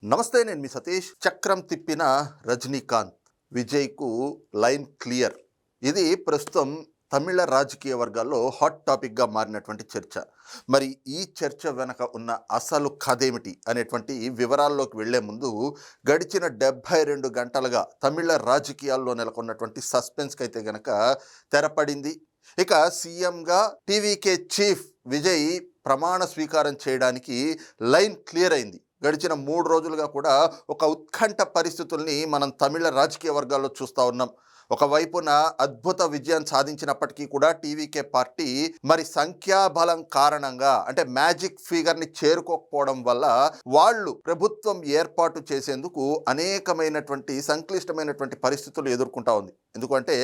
నమస్తే, నేను మీ సతీష్. చక్రం తిప్పిన రజనీకాంత్, విజయ్కు లైన్ క్లియర్. ఇది ప్రస్తుతం తమిళ రాజకీయ వర్గాల్లో హాట్ టాపిక్గా మారినటువంటి చర్చ. మరి ఈ చర్చ వెనక ఉన్న అసలు కథ ఏమిటి అనేటువంటి వివరాల్లోకి వెళ్లే ముందు, గడిచిన 72 గంటలుగా తమిళ రాజకీయాల్లో నెలకొన్నటువంటి సస్పెన్స్కి అయితే గనక తెరపడింది. ఇక సీఎంగా టీవీకే చీఫ్ విజయ్ ప్రమాణ స్వీకారం చేయడానికి లైన్ క్లియర్ అయింది. గడిచిన 3 రోజులుగా కూడా ఒక ఉత్కంఠ పరిస్థితుల్ని మనం తమిళ రాజకీయ వర్గాల్లో చూస్తూ ఉన్నాం. ఒకవైపున అద్భుత విజయం సాధించినప్పటికీ కూడా టీవీకే పార్టీ మరి సంఖ్యాబలం కారణంగా, అంటే మ్యాజిక్ ఫిగర్ని చేరుకోకపోవడం వల్ల వాళ్ళు ప్రభుత్వం ఏర్పాటు చేసేందుకు అనేకమైనటువంటి సంక్లిష్టమైనటువంటి పరిస్థితులు ఎదుర్కొంటా ఉంది. ఎందుకంటే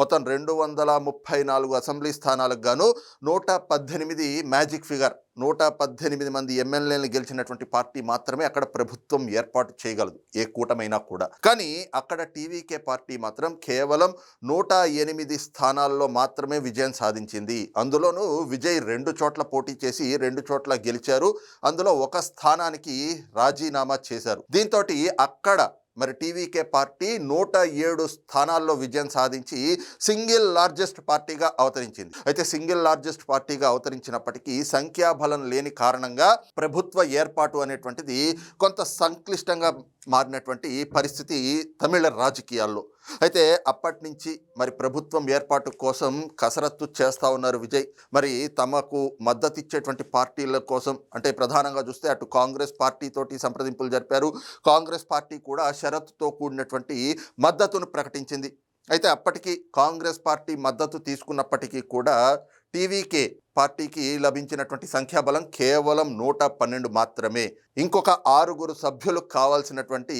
మొత్తం 234 అసెంబ్లీ స్థానాలకు గాను 118 మ్యాజిక్ ఫిగర్, 118 మంది ఎమ్మెల్యేలను గెలిచినటువంటి పార్టీ మాత్రమే అక్కడ ప్రభుత్వం ఏర్పాటు చేయగలదు, ఏ కూటమైనా కూడా. కానీ అక్కడ టీవీకే పార్టీ మాత్రం కేవలం 108 స్థానాల్లో మాత్రమే విజయం సాధించింది. అందులోనూ విజయ్ 2 చోట్ల పోటీ చేసి 2 చోట్ల గెలిచారు. అందులో ఒక స్థానానికి రాజీనామా చేశారు. దీంతో అక్కడ మరి టీవీకే పార్టీ 107 స్థానాల్లో విజయం సాధించి సింగిల్ లార్జెస్ట్ పార్టీగా అవతరించింది. అయితే సింగిల్ లార్జెస్ట్ పార్టీగా అవతరించినప్పటికీ సంఖ్యాబలం లేని కారణంగా ప్రభుత్వ ఏర్పాటు అనేటువంటిది కొంత సంక్లిష్టంగా మారినటువంటి పరిస్థితి తమిళ రాజకీయాల్లో. అయితే అప్పటి నుంచి మరి ప్రభుత్వం ఏర్పాటు కోసం కసరత్తు చేస్తూ ఉన్నారు విజయ్. మరి తమకు మద్దతు ఇచ్చేటువంటి పార్టీల కోసం, అంటే ప్రధానంగా చూస్తే అటు కాంగ్రెస్ పార్టీతోటి సంప్రదింపులు జరిపారు. కాంగ్రెస్ పార్టీ కూడా షరతుతో కూడినటువంటి మద్దతును ప్రకటించింది. అయితే అప్పటికి కాంగ్రెస్ పార్టీ మద్దతు తీసుకున్నప్పటికీ కూడా టీవీకే పార్టీకి లభించినటువంటి సంఖ్యాబలం కేవలం 112 మాత్రమే. ఇంకొక 6 సభ్యులు కావాల్సినటువంటి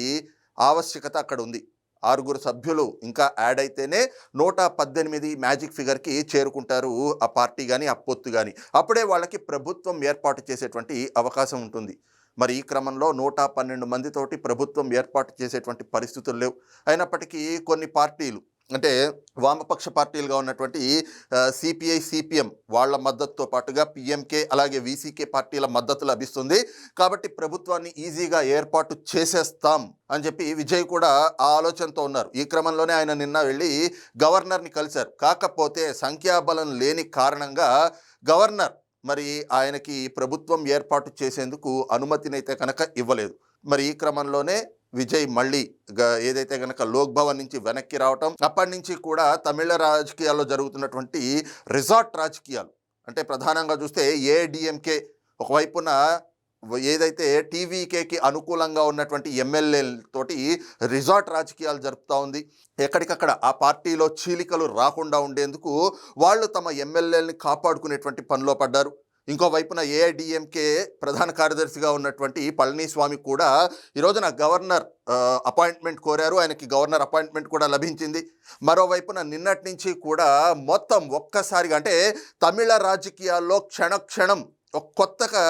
ఆవశ్యకత అక్కడ ఉంది. 6 సభ్యులు ఇంకా యాడ్ అయితేనే 118 మ్యాజిక్ ఫిగర్కి చేరుకుంటారు ఆ పార్టీ కానీ ఆ పొత్తు కానీ. అప్పుడే వాళ్ళకి ప్రభుత్వం ఏర్పాటు చేసేటువంటి అవకాశం ఉంటుంది. మరి ఈ క్రమంలో 112 మందితోటి ప్రభుత్వం ఏర్పాటు చేసేటువంటి పరిస్థితులు లేవు. అయినప్పటికీ కొన్ని పార్టీలు, అంటే వామపక్ష పార్టీలుగా ఉన్నటువంటి సిపిఐ, సిపిఎం వాళ్ళ మద్దతుతో పాటుగా పిఎంకే అలాగే వీసీకే పార్టీల మద్దతు లభిస్తుంది. కాబట్టి ప్రభుత్వాన్ని ఈజీగా ఏర్పాటు చేసేస్తాం అని చెప్పి విజయ్ కూడా ఆ ఆలోచనతో ఉన్నారు. ఈ క్రమంలోనే ఆయన నిన్న వెళ్ళి గవర్నర్ని కలిశారు. కాకపోతే సంఖ్యాబలం లేని కారణంగా గవర్నర్ మరి ఆయనకి ప్రభుత్వం ఏర్పాటు చేసేందుకు అనుమతినైతే కనుక ఇవ్వలేదు. మరి ఈ క్రమంలోనే విజయ్ మళ్ళీ ఏదైతే కనుక లోక్ భవన్ నుంచి వెనక్కి రావటం, అప్పటి నుంచి కూడా తమిళ రాజకీయాల్లో జరుగుతున్నటువంటి రిసార్ట్ రాజకీయాలు, అంటే ప్రధానంగా చూస్తే ఏఐడిఎంకే ఒకవైపున ఏదైతే టీవీకేకి అనుకూలంగా ఉన్నటువంటి ఎమ్మెల్యేలతోటి రిసార్ట్ రాజకీయాలు జరుపుతూ ఉంది. ఎక్కడికక్కడ ఆ పార్టీలో చీలికలు రాకుండా ఉండేందుకు వాళ్ళు తమ ఎమ్మెల్యేలని కాపాడుకునేటువంటి పనిలో పడ్డారు. ఇంకోవైపున ఏఐడిఎంకే ప్రధాన కార్యదర్శిగా ఉన్నటువంటి పళనిస్వామి కూడా ఈరోజున గవర్నర్ అపాయింట్మెంట్ కోరారు. ఆయనకి గవర్నర్ అపాయింట్మెంట్ కూడా లభించింది. మరోవైపున నిన్నటి నుంచి కూడా మొత్తం ఒక్కసారిగా, అంటే తమిళ రాజకీయాల్లో క్షణక్షణం కొత్తగా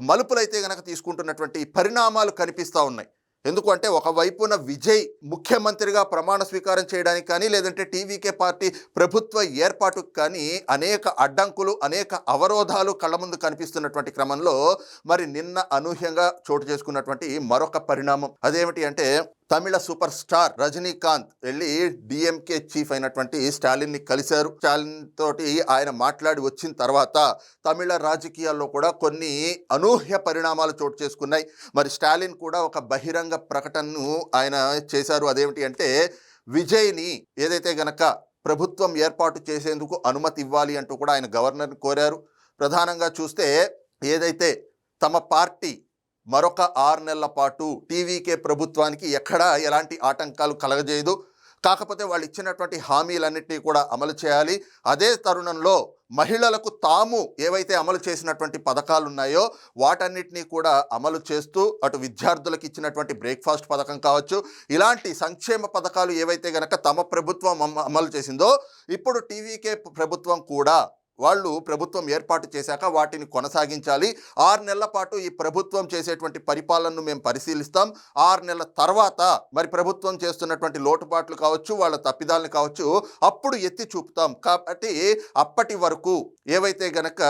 మలుపులైతే గనక తీసుకుంటున్నటువంటి పరిణామాలు కనిపిస్తూ ఉన్నాయి. ఎందుకంటే ఒకవైపున విజయ్ ముఖ్యమంత్రిగా ప్రమాణ స్వీకారం చేయడానికి కానీ, లేదంటే టీవీకే పార్టీ ప్రభుత్వ ఏర్పాటుకు కానీ అనేక అడ్డంకులు, అనేక అవరోధాలు కళ్ళ ముందు కనిపిస్తున్నటువంటి క్రమంలో మరి నిన్న అనూహ్యంగా చోటు చేసుకున్నటువంటి మరొక పరిణామం అదేమిటి అంటే, తమిళ సూపర్ స్టార్ రజనీకాంత్ వెళ్ళి డిఎంకే చీఫ్ అయినటువంటి స్టాలిన్ని కలిశారు. స్టాలిన్ తోటి ఆయన మాట్లాడి వచ్చిన తర్వాత తమిళ రాజకీయాల్లో కూడా కొన్ని అనూహ్య పరిణామాలు చోటు చేసుకున్నాయి. మరి స్టాలిన్ కూడా ఒక బహిరంగ ప్రకటనను ఆయన చేశారు. అదేమిటి అంటే, విజయ్ని ఏదైతే గనక ప్రభుత్వం ఏర్పాటు చేసేందుకు అనుమతి ఇవ్వాలి అంటూ కూడా ఆయన గవర్నర్ని కోరారు. ప్రధానంగా చూస్తే ఏదైతే తమ పార్టీ మరొక 6 నెలల పాటు టీవీకే ప్రభుత్వానికి ఎక్కడా ఎలాంటి ఆటంకాలు కలగజేయదు, కాకపోతే వాళ్ళు ఇచ్చినటువంటి హామీలన్నింటినీ కూడా అమలు చేయాలి. అదే తరుణంలో మహిళలకు తాము ఏవైతే అమలు చేసినటువంటి పథకాలు ఉన్నాయో వాటన్నిటినీ కూడా అమలు చేస్తూ, అటు విద్యార్థులకు ఇచ్చినటువంటి బ్రేక్ఫాస్ట్ పథకం కావచ్చు, ఇలాంటి సంక్షేమ పథకాలు ఏవైతే గనక తమ ప్రభుత్వం అమలు చేసిందో ఇప్పుడు టీవీకే ప్రభుత్వం కూడా వాళ్ళు ప్రభుత్వం ఏర్పాటు చేశాక వాటిని కొనసాగించాలి. 6 నెలల పాటు ఈ ప్రభుత్వం చేసేటువంటి పరిపాలనను మేము పరిశీలిస్తాం. 6 నెలల తర్వాత మరి ప్రభుత్వం చేస్తున్నటువంటి లోటుపాట్లు కావచ్చు, వాళ్ళ తప్పిదాలను కావచ్చు, అప్పుడు ఎత్తి చూపుతాం. కాబట్టి అప్పటి వరకు ఏవైతే గనక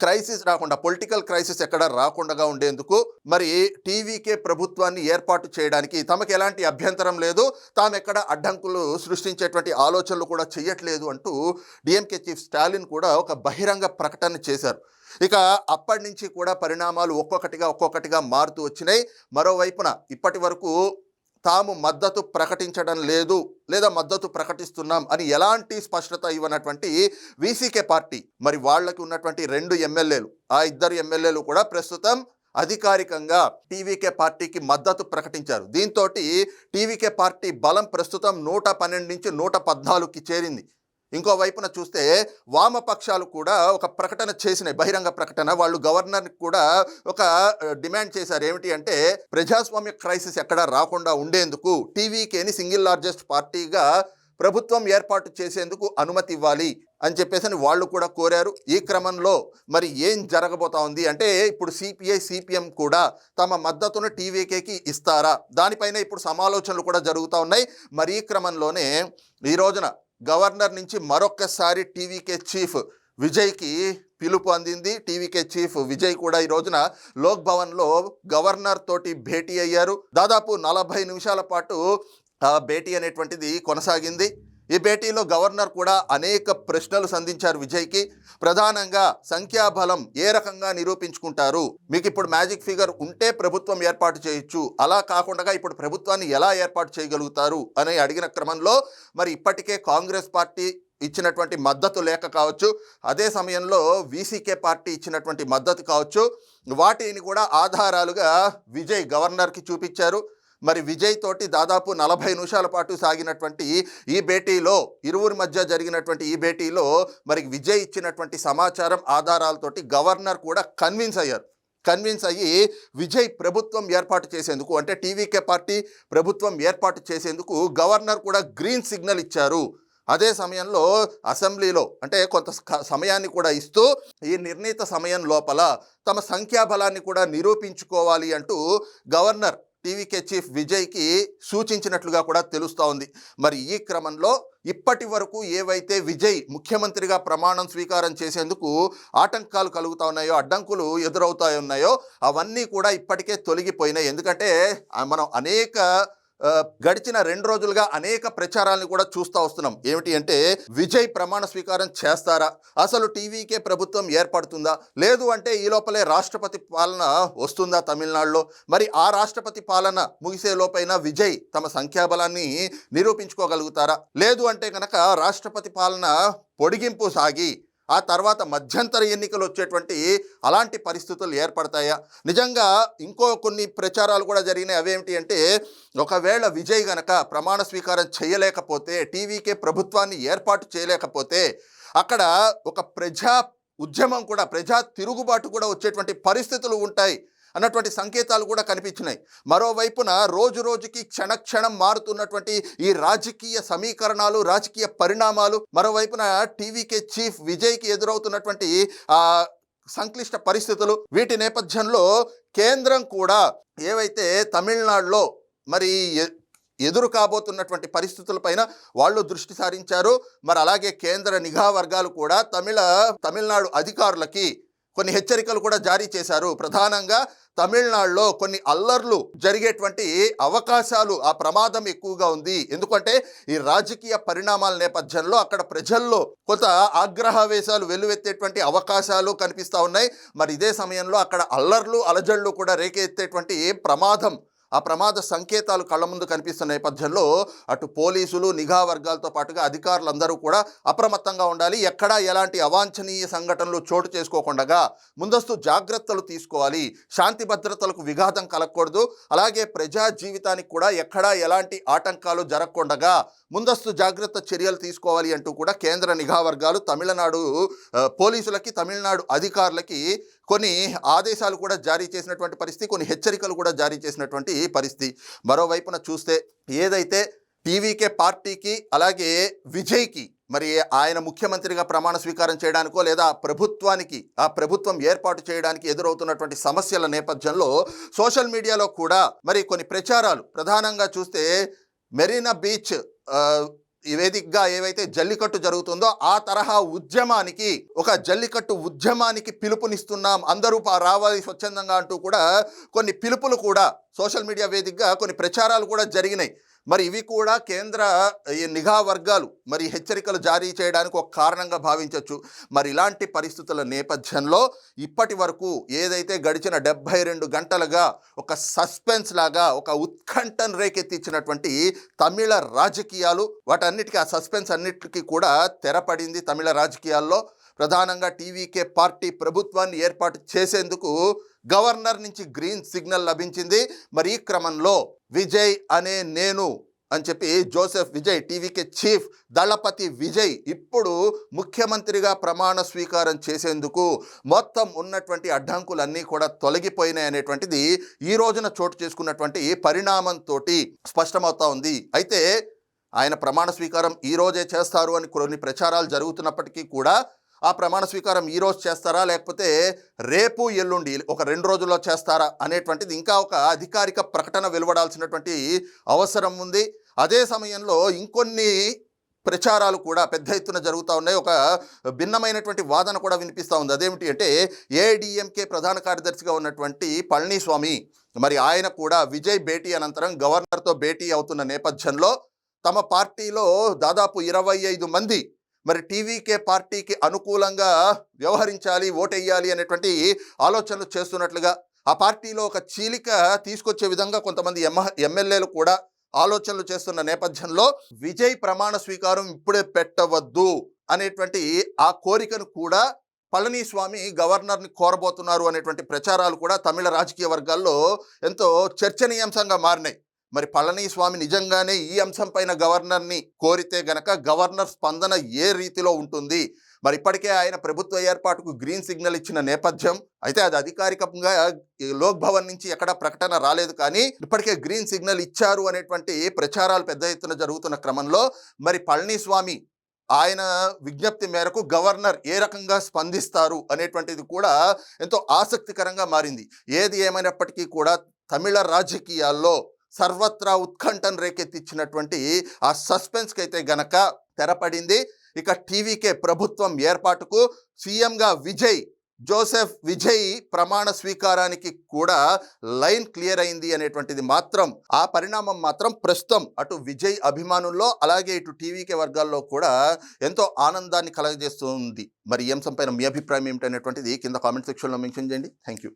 క్రైసిస్ రాకుండా, పొలిటికల్ క్రైసిస్ ఎక్కడ రాకుండా ఉండేందుకు మరి టీవీకే ప్రభుత్వాన్ని ఏర్పాటు చేయడానికి తమకు ఎలాంటి అభ్యంతరం లేదు, తాము ఎక్కడ అడ్డంకులు సృష్టించేటువంటి ఆలోచనలు కూడా చేయట్లేదు అంటూ డిఎంకే చీఫ్ స్టాలిన్ కూడా ఒక బహిరంగ ప్రకటన చేశారు. ఇక అప్పటి నుంచి కూడా పరిణామాలు ఒక్కొక్కటిగా మారుతూ వచ్చినాయి. మరోవైపున ఇప్పటి వరకు తాము మద్దతు ప్రకటించడం లేదు లేదా మద్దతు ప్రకటిస్తున్నాం అని ఎలాంటి స్పష్టత ఇవ్వనటువంటి వీసీకే పార్టీ, మరి వాళ్ళకి ఉన్నటువంటి 2 ఎమ్మెల్యేలు, ఆ 2 ఎమ్మెల్యేలు కూడా ప్రస్తుతం అధికారికంగా టీవీకే పార్టీకి మద్దతు ప్రకటించారు. దీంతో టీవీకే పార్టీ బలం ప్రస్తుతం 112 నుంచి 114కి చేరింది. ఇంకో వైపున చూస్తే వామపక్షాలు కూడా ఒక ప్రకటన చేసినాయి, బహిరంగ ప్రకటన. వాళ్ళు గవర్నర్కి కూడా ఒక డిమాండ్ చేశారు. ఏమిటి అంటే ప్రజాస్వామ్య క్రైసిస్ ఎక్కడ రాకుండా ఉండేందుకు టీవీకేని సింగిల్ లార్జెస్ట్ పార్టీగా ప్రభుత్వం ఏర్పాటు చేసేందుకు అనుమతి ఇవ్వాలి అని చెప్పేసి వాళ్ళు కూడా కోరారు. ఈ క్రమంలో మరి ఏం జరగబోతా ఉంది అంటే ఇప్పుడు సిపిఐ సిపిఎం కూడా తమ మద్దతును టీవీకేకి ఇస్తారా, దానిపైన ఇప్పుడు సమాలోచనలు కూడా జరుగుతూ ఉన్నాయి. మరి ఈ క్రమంలోనే ఈ రోజున గవర్నర్ నుంచి మరొక్కసారి టీవీకే చీఫ్ విజయ్కి పిలుపు అందింది. టీవీకే చీఫ్ విజయ్ కూడా ఈ రోజున లోక్ భవన్లో గవర్నర్ తోటి భేటీ అయ్యారు. దాదాపు 40 నిమిషాల పాటు ఆ భేటీ అనేటువంటిది కొనసాగింది. ఈ భేటీలో గవర్నర్ కూడా అనేక ప్రశ్నలు సంధించారు విజయ్కి. ప్రధానంగా సంఖ్యాబలం ఏ రకంగా నిరూపించుకుంటారు, మీకు ఇప్పుడు మ్యాజిక్ ఫిగర్ ఉంటే ప్రభుత్వం ఏర్పాటు చేయొచ్చు, అలా కాకుండా ఇప్పుడు ప్రభుత్వాన్ని ఎలా ఏర్పాటు చేయగలుగుతారు అని అడిగిన క్రమంలో మరి ఇప్పటికే కాంగ్రెస్ పార్టీ ఇచ్చినటువంటి మద్దతు లేక కావచ్చు, అదే సమయంలో వీసీకే పార్టీ ఇచ్చినటువంటి మద్దతు కావచ్చు, వాటిని కూడా ఆధారాలుగా విజయ్ గవర్నర్కి చూపించారు. మరి విజయ్ తోటి దాదాపు 40 నిమిషాల పాటు సాగినటువంటి ఈ భేటీలో, ఇరువురి మధ్య జరిగినటువంటి ఈ భేటీలో మరి విజయ్ ఇచ్చినటువంటి సమాచారం ఆధారాలతోటి గవర్నర్ కూడా కన్విన్స్ అయ్యి విజయ్ ప్రభుత్వం ఏర్పాటు చేసేందుకు, అంటే టీవీకే పార్టీ ప్రభుత్వం ఏర్పాటు చేసేందుకు గవర్నర్ కూడా గ్రీన్ సిగ్నల్ ఇచ్చారు. అదే సమయంలో అసెంబ్లీలో అంటే కొంత సమయాన్ని కూడా ఇస్తూ ఈ నిర్ణీత సమయం లోపల తమ సంఖ్యాబలాన్ని కూడా నిరూపించుకోవాలి అంటూ గవర్నర్ టీవీకే చీఫ్ విజయ్కి సూచించినట్లుగా కూడా తెలుస్తూ ఉంది. మరి ఈ క్రమంలో ఇప్పటి వరకు ఏవైతే విజయ్ ముఖ్యమంత్రిగా ప్రమాణం స్వీకారం చేసేందుకు ఆటంకాలు కలుగుతూ ఉన్నాయో, అడ్డంకులు ఎదురవుతా ఉన్నాయో అవన్నీ కూడా ఇప్పటికే తొలగిపోయినాయి. ఎందుకంటే మనం గడిచిన 2 రోజులుగా అనేక ప్రచారాలను కూడా చూస్తూ వస్తున్నాం. ఏమిటి అంటే విజయ్ ప్రమాణ స్వీకారం చేస్తారా, అసలు టీవీకే ప్రభుత్వం ఏర్పడుతుందా, లేదు అంటే ఈ లోపలే రాష్ట్రపతి పాలన వస్తుందా తమిళనాడులో, మరి ఆ రాష్ట్రపతి పాలన ముగిసే లోపైన విజయ్ తమ సంఖ్యాబలాన్ని నిరూపించుకోగలుగుతారా, లేదు అంటే కనుక రాష్ట్రపతి పాలన పొడిగింపు సాగి ఆ తర్వాత మధ్యంతర ఎన్నికలు వచ్చేటువంటి అలాంటి పరిస్థితులు ఏర్పడతాయా? నిజంగా ఇంకో కొన్ని ప్రచారాలు కూడా జరిగినాయి. అవేమిటి అంటే ఒకవేళ విజయ్ గనక ప్రమాణ స్వీకారం చేయలేకపోతే, టీవీకే ప్రభుత్వాన్ని ఏర్పాటు చేయలేకపోతే అక్కడ ఒక ప్రజా ఉద్యమం కూడా, ప్రజా తిరుగుబాటు కూడా వచ్చేటువంటి పరిస్థితులు ఉంటాయి అన్నటువంటి సంకేతాలు కూడా కనిపించినాయి. మరోవైపున రోజుకి క్షణక్షణం మారుతున్నటువంటి ఈ రాజకీయ సమీకరణాలు, రాజకీయ పరిణామాలు, మరోవైపున టీవీకే చీఫ్ విజయ్కి ఎదురవుతున్నటువంటి సంక్లిష్ట పరిస్థితులు, వీటి నేపథ్యంలో కేంద్రం కూడా ఏవైతే తమిళనాడులో మరి ఎదురు కాబోతున్నటువంటి పరిస్థితులపైన వాళ్ళు దృష్టి సారించారు. మరి అలాగే కేంద్ర నిఘా వర్గాలు కూడా తమిళనాడు అధికారులకి కొన్ని హెచ్చరికలు కూడా జారీ చేశారు. ప్రధానంగా తమిళనాడులో కొన్ని అల్లర్లు జరిగేటువంటి అవకాశాలు, ఆ ప్రమాదం ఎక్కువగా ఉంది. ఎందుకంటే ఈ రాజకీయ పరిణామాల నేపథ్యంలో అక్కడ ప్రజల్లో కొంత ఆగ్రహావేశాలు వెల్లువెత్తేటువంటి అవకాశాలు కనిపిస్తూ ఉన్నాయి. మరి ఇదే సమయంలో అక్కడ అల్లర్లు అలజడులు కూడా రేకెత్తేటువంటి ప్రమాదం, ఆ ప్రమాద సంకేతాలు కళ్ళ ముందు కనిపిస్తున్న నేపథ్యంలో అటు పోలీసులు, నిఘా వర్గాలతో పాటుగా అధికారులందరూ కూడా అప్రమత్తంగా ఉండాలి. ఎక్కడా ఎలాంటి అవాంఛనీయ సంఘటనలు చోటు చేసుకోకుండా ముందస్తు జాగ్రత్తలు తీసుకోవాలి. శాంతి భద్రతలకు విఘాతం కలగకూడదు. అలాగే ప్రజా జీవితానికి కూడా ఎక్కడా ఎలాంటి ఆటంకాలు జరగకుండా ముందస్తు జాగ్రత్త చర్యలు తీసుకోవాలి అంటూ కూడా కేంద్ర నిఘా వర్గాలు తమిళనాడు పోలీసులకి, తమిళనాడు అధికారులకి కొన్ని ఆదేశాలు కూడా జారీ చేసినటువంటి పరిస్థితి, కొన్ని హెచ్చరికలు కూడా జారీ చేసినటువంటి పరిస్థితి. మరోవైపున చూస్తే ఏదైతే టీవీకే పార్టీకి అలాగే విజయ్కి మరి ఆయన ముఖ్యమంత్రిగా ప్రమాణ స్వీకారం చేయడానికో లేదా ఆ ప్రభుత్వం ఏర్పాటు చేయడానికి ఎదురవుతున్నటువంటి సమస్యల నేపథ్యంలో సోషల్ మీడియాలో కూడా మరి కొన్ని ప్రచారాలు, ప్రధానంగా చూస్తే మెరీనా బీచ్ వేదికగా ఏవైతే జల్లికట్టు జరుగుతుందో ఆ తరహా ఉద్యమానికి, ఒక జల్లికట్టు ఉద్యమానికి పిలుపునిస్తున్నాం, అందరూ రావాలి స్వచ్ఛందంగా అంటూ కూడా కొన్ని పిలుపులు కూడా సోషల్ మీడియా వేదికగా కొన్ని ప్రచారాలు కూడా జరిగినాయి. మరి ఇవి కూడా కేంద్ర ఈ నిఘా వర్గాలు మరి హెచ్చరికలు జారీ చేయడానికి ఒక కారణంగా భావించవచ్చు. మరి ఇలాంటి పరిస్థితుల నేపథ్యంలో ఇప్పటి వరకు ఏదైతే గడిచిన 72 గంటలుగా ఒక సస్పెన్స్ లాగా, ఒక ఉత్కంఠను రేకెత్తించినటువంటి తమిళ రాజకీయాలు, వాటన్నిటికీ ఆ సస్పెన్స్ అన్నిటికీ కూడా తెరపడింది. తమిళ రాజకీయాల్లో ప్రధానంగా టీవీకే పార్టీ ప్రభుత్వాన్ని ఏర్పాటు చేసేందుకు గవర్నర్ నుంచి గ్రీన్ సిగ్నల్ లభించింది. మరి ఈ క్రమంలో విజయ్ అనే నేను అని చెప్పి జోసెఫ్ విజయ్, టీవీకే చీఫ్ దళపతి విజయ్ ఇప్పుడు ముఖ్యమంత్రిగా ప్రమాణ స్వీకారం చేసేందుకు మొత్తం ఉన్నటువంటి అడ్డంకులన్నీ కూడా తొలగిపోయినాయి అనేటువంటిది ఈ రోజున చోటు చేసుకున్నటువంటి పరిణామంతో స్పష్టమవుతా ఉంది. అయితే ఆయన ప్రమాణ స్వీకారం ఈ రోజే చేస్తారు అని కొన్ని ప్రచారాలు జరుగుతున్నప్పటికీ కూడా ఆ ప్రమాణ స్వీకారం ఈరోజు చేస్తారా, లేకపోతే రేపు ఎల్లుండి ఒక 2 రోజుల్లో చేస్తారా అనేటువంటిది ఇంకా ఒక అధికారిక ప్రకటన వెలువడాల్సినటువంటి అవసరం ఉంది. అదే సమయంలో ఇంకొన్ని ప్రచారాలు కూడా పెద్ద ఎత్తున జరుగుతూ ఉన్నాయి. ఒక భిన్నమైనటువంటి వాదన కూడా వినిపిస్తూ ఉంది. అదేమిటి అంటే ఏఐడిఎంకే ప్రధాన కార్యదర్శిగా ఉన్నటువంటి పళనిస్వామి, మరి ఆయన కూడా విజయ్ భేటీ అనంతరం గవర్నర్తో భేటీ అవుతున్న నేపథ్యంలో తమ పార్టీలో దాదాపు 25 మంది మరి టీవీకే పార్టీకి అనుకూలంగా వ్యవహరించాలి, ఓటెయ్యాలి అనేటువంటి ఆలోచనలు చేస్తున్నట్లుగా, ఆ పార్టీలో ఒక చీలిక తీసుకొచ్చే విధంగా కొంతమంది ఎమ్మెల్యేలు కూడా ఆలోచనలు చేస్తున్న నేపథ్యంలో విజయ్ ప్రమాణ స్వీకారం ఇప్పుడే పెట్టవద్దు అనేటువంటి ఆ కోరికను కూడా పళనిస్వామి గవర్నర్ని కోరబోతున్నారు అనేటువంటి ప్రచారాలు కూడా తమిళ రాజకీయ వర్గాల్లో ఎంతో చర్చనీయాంశంగా మారినాయి. మరి పళనిస్వామి నిజంగానే ఈ అంశంపైన గవర్నర్ని కోరితే గనక గవర్నర్ స్పందన ఏ రీతిలో ఉంటుంది? మరి ఇప్పటికే ఆయన ప్రభుత్వ ఏర్పాటుకు గ్రీన్ సిగ్నల్ ఇచ్చిన నేపథ్యం అయితే అది అధికారికంగా లోక్ భవన్ నుంచి ఎక్కడ ప్రకటన రాలేదు, కానీ ఇప్పటికే గ్రీన్ సిగ్నల్ ఇచ్చారు అనేటువంటి ప్రచారాలు పెద్ద ఎత్తున జరుగుతున్న క్రమంలో మరి పళనిస్వామి ఆయన విజ్ఞప్తి మేరకు గవర్నర్ ఏ రకంగా స్పందిస్తారు అనేటువంటిది కూడా ఎంతో ఆసక్తికరంగా మారింది. ఏది ఏమైనప్పటికీ కూడా తమిళ రాజకీయాల్లో సర్వత్రా ఉత్కంఠను రేకెత్తించినటువంటి ఆ సస్పెన్స్కి అయితే గనక తెరపడింది. ఇక టీవీకే ప్రభుత్వం ఏర్పాటుకు సీఎంగా జోసెఫ్ విజయ్ ప్రమాణ స్వీకారానికి కూడా లైన్ క్లియర్ అయింది అనేటువంటిది మాత్రం, ఆ పరిణామం మాత్రం ప్రస్తుతం అటు విజయ్ అభిమానుల్లో అలాగే ఇటు టీవీకే వర్గాల్లో కూడా ఎంతో ఆనందాన్ని కలగజేస్తుంది. మరి ఈ అంశంపైన మీ అభిప్రాయం ఏమిటనేటువంటిది కింద కామెంట్ సెక్షన్లో మెన్షన్ చేయండి. Thank you.